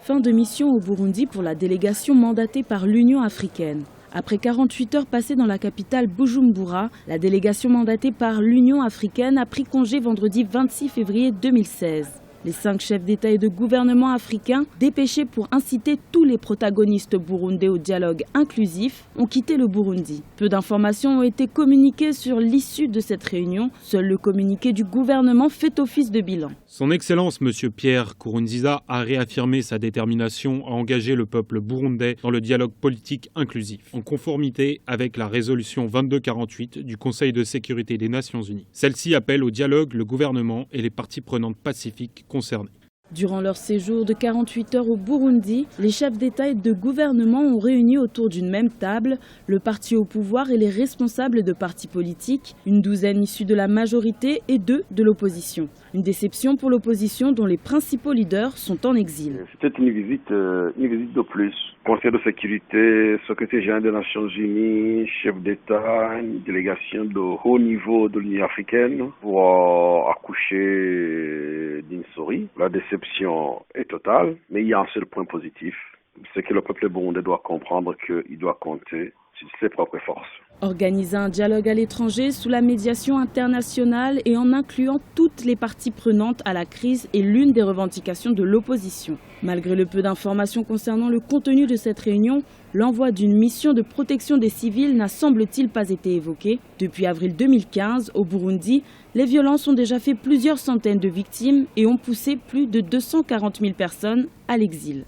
Fin de mission au Burundi pour la délégation mandatée par l'Union africaine. Après 48 heures passées dans la capitale Bujumbura, la délégation mandatée par l'Union africaine a pris congé vendredi 26 février 2016. Les 5 chefs d'État et de gouvernement africains, dépêchés pour inciter tous les protagonistes burundais au dialogue inclusif, ont quitté le Burundi. Peu d'informations ont été communiquées sur l'issue de cette réunion. Seul le communiqué du gouvernement fait office de bilan. Son Excellence, M. Pierre Nkurunziza, a réaffirmé sa détermination à engager le peuple burundais dans le dialogue politique inclusif, en conformité avec la résolution 2248 du Conseil de sécurité des Nations Unies. Celle-ci appelle au dialogue le gouvernement et les parties prenantes pacifiques concernés. Durant leur séjour de 48 heures au Burundi, les chefs d'État et de gouvernement ont réuni autour d'une même table le parti au pouvoir et les responsables de partis politiques, une douzaine issus de la majorité et 2 de l'opposition. Une déception pour l'opposition dont les principaux leaders sont en exil. C'était une visite de plus. Conseil de sécurité, secrétaire général des Nations Unies, chef d'État, une délégation de haut niveau de l'Union africaine pour accoucher d'une souris. La déception est totale, mais il y a un seul point positif, c'est que le peuple burundais doit comprendre qu'il doit compter sur ses propres forces. Organiser un dialogue à l'étranger sous la médiation internationale et en incluant toutes les parties prenantes à la crise est l'une des revendications de l'opposition. Malgré le peu d'informations concernant le contenu de cette réunion, l'envoi d'une mission de protection des civils n'a semble-t-il pas été évoqué. Depuis avril 2015, au Burundi, les violences ont déjà fait plusieurs centaines de victimes et ont poussé plus de 240 000 personnes à l'exil.